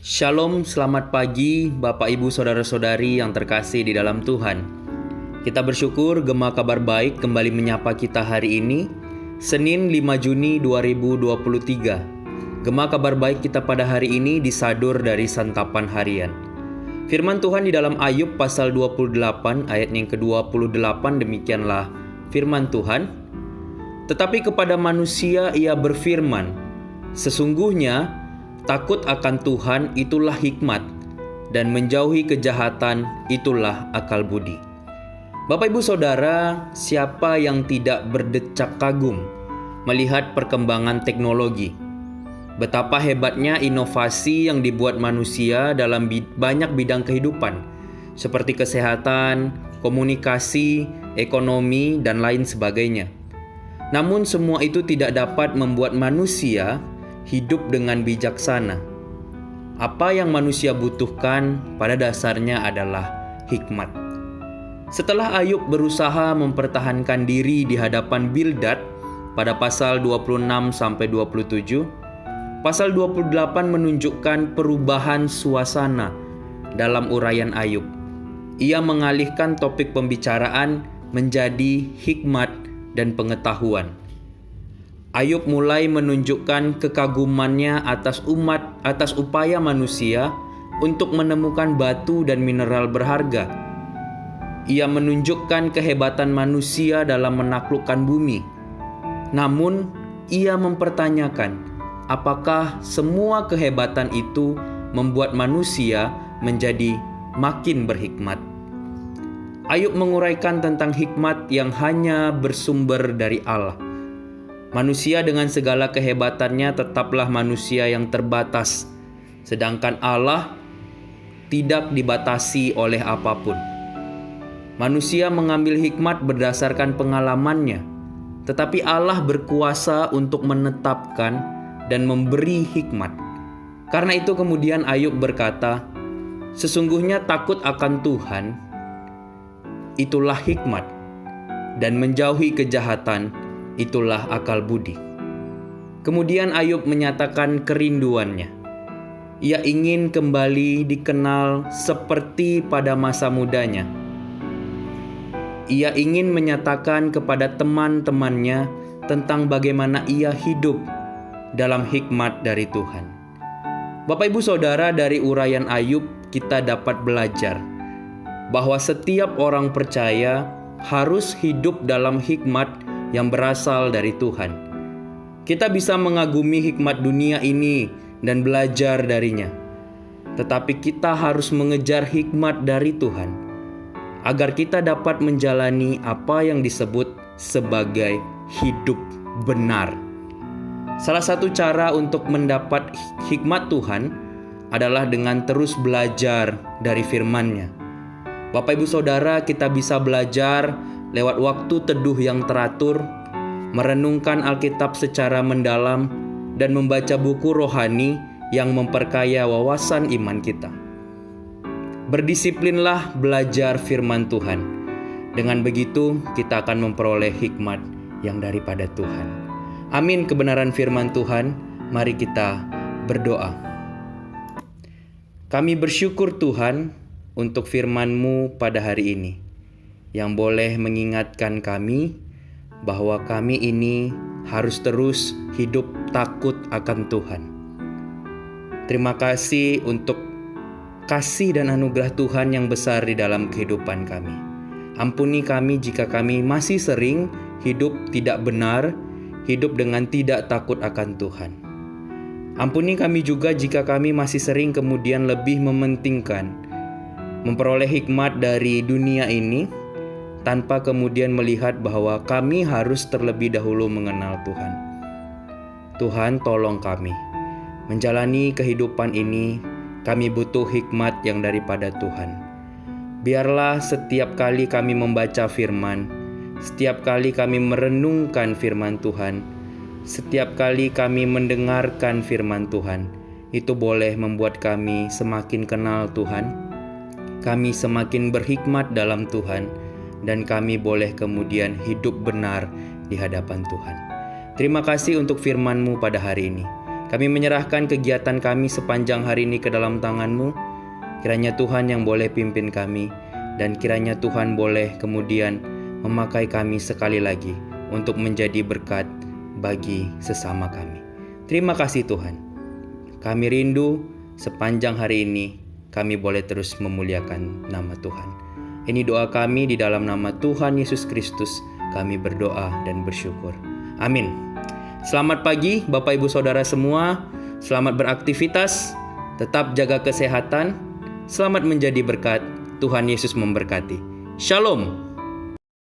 Shalom, selamat pagi Bapak Ibu Saudara-saudari yang terkasih di dalam Tuhan. Kita bersyukur Gema Kabar Baik kembali menyapa kita hari ini, Senin 5 Juni 2023. Gema Kabar Baik kita pada hari ini disadur dari santapan harian. Firman Tuhan di dalam Ayub pasal 28 ayat yang ke-28 demikianlah firman Tuhan. Tetapi kepada manusia ia berfirman, sesungguhnya takut akan Tuhan itulah hikmat, dan menjauhi kejahatan itulah akal budi. Bapak Ibu Saudara, siapa yang tidak berdecak kagum melihat perkembangan teknologi? Betapa hebatnya inovasi yang dibuat manusia dalam banyak bidang kehidupan, seperti kesehatan, komunikasi, ekonomi, dan lain sebagainya. Namun semua itu tidak dapat membuat manusia hidup dengan bijaksana. Apa yang manusia butuhkan pada dasarnya adalah hikmat. Setelah Ayub berusaha mempertahankan diri di hadapan Bildad pada pasal 26-27, pasal 28 menunjukkan perubahan suasana dalam uraian Ayub. Ia mengalihkan topik pembicaraan menjadi hikmat dan pengetahuan. Ayub mulai menunjukkan kekagumannya atas upaya manusia untuk menemukan batu dan mineral berharga. Ia menunjukkan kehebatan manusia dalam menaklukkan bumi. Namun, ia mempertanyakan, apakah semua kehebatan itu membuat manusia menjadi makin berhikmat? Ayub menguraikan tentang hikmat yang hanya bersumber dari Allah. Manusia dengan segala kehebatannya tetaplah manusia yang terbatas, sedangkan Allah tidak dibatasi oleh apapun. Manusia mengambil hikmat berdasarkan pengalamannya, tetapi Allah berkuasa untuk menetapkan dan memberi hikmat. Karena itu kemudian Ayub berkata, sesungguhnya takut akan Tuhan itulah hikmat, dan menjauhi kejahatan itulah akal budi. Kemudian Ayub menyatakan kerinduannya. Ia ingin kembali dikenal seperti pada masa mudanya. Ia ingin menyatakan kepada teman-temannya tentang bagaimana ia hidup dalam hikmat dari Tuhan. Bapak Ibu Saudara, dari uraian Ayub kita dapat belajar bahwa setiap orang percaya harus hidup dalam hikmat yang berasal dari Tuhan. Kita bisa mengagumi hikmat dunia ini dan belajar darinya. Tetapi kita harus mengejar hikmat dari Tuhan, agar kita dapat menjalani apa yang disebut sebagai hidup benar. Salah satu cara untuk mendapat hikmat Tuhan adalah dengan terus belajar dari firman-Nya. Bapak Ibu Saudara, kita bisa belajar lewat waktu teduh yang teratur, merenungkan Alkitab secara mendalam, dan membaca buku rohani yang memperkaya wawasan iman kita. Berdisiplinlah belajar firman Tuhan. Dengan begitu, kita akan memperoleh hikmat yang daripada Tuhan. Amin kebenaran firman Tuhan. Mari kita berdoa. Kami bersyukur Tuhan untuk firman-Mu pada hari ini, yang boleh mengingatkan kami bahwa kami ini harus terus hidup takut akan Tuhan. Terima kasih untuk kasih dan anugerah Tuhan yang besar di dalam kehidupan kami. Ampuni kami jika kami masih sering hidup tidak benar, hidup dengan tidak takut akan Tuhan. Ampuni kami juga jika kami masih sering kemudian lebih mementingkan memperoleh hikmat dari dunia ini, tanpa kemudian melihat bahwa kami harus terlebih dahulu mengenal Tuhan. Tuhan, tolong kami menjalani kehidupan ini. Kami butuh hikmat yang daripada Tuhan. Biarlah setiap kali kami membaca firman, setiap kali kami merenungkan firman Tuhan, setiap kali kami mendengarkan firman Tuhan, itu boleh membuat kami semakin kenal Tuhan. Kami semakin berhikmat dalam Tuhan, dan kami boleh kemudian hidup benar di hadapan Tuhan. Terima kasih untuk firman-Mu pada hari ini. Kami menyerahkan kegiatan kami sepanjang hari ini ke dalam tangan-Mu. Kiranya Tuhan yang boleh pimpin kami, dan kiranya Tuhan boleh kemudian memakai kami sekali lagi untuk menjadi berkat bagi sesama kami. Terima kasih Tuhan. Kami rindu sepanjang hari ini kami boleh terus memuliakan nama Tuhan. Ini doa kami di dalam nama Tuhan Yesus Kristus. Kami berdoa dan bersyukur. Amin. Selamat pagi Bapak Ibu Saudara semua. Selamat beraktivitas. Tetap jaga kesehatan. Selamat menjadi berkat. Tuhan Yesus memberkati. Shalom.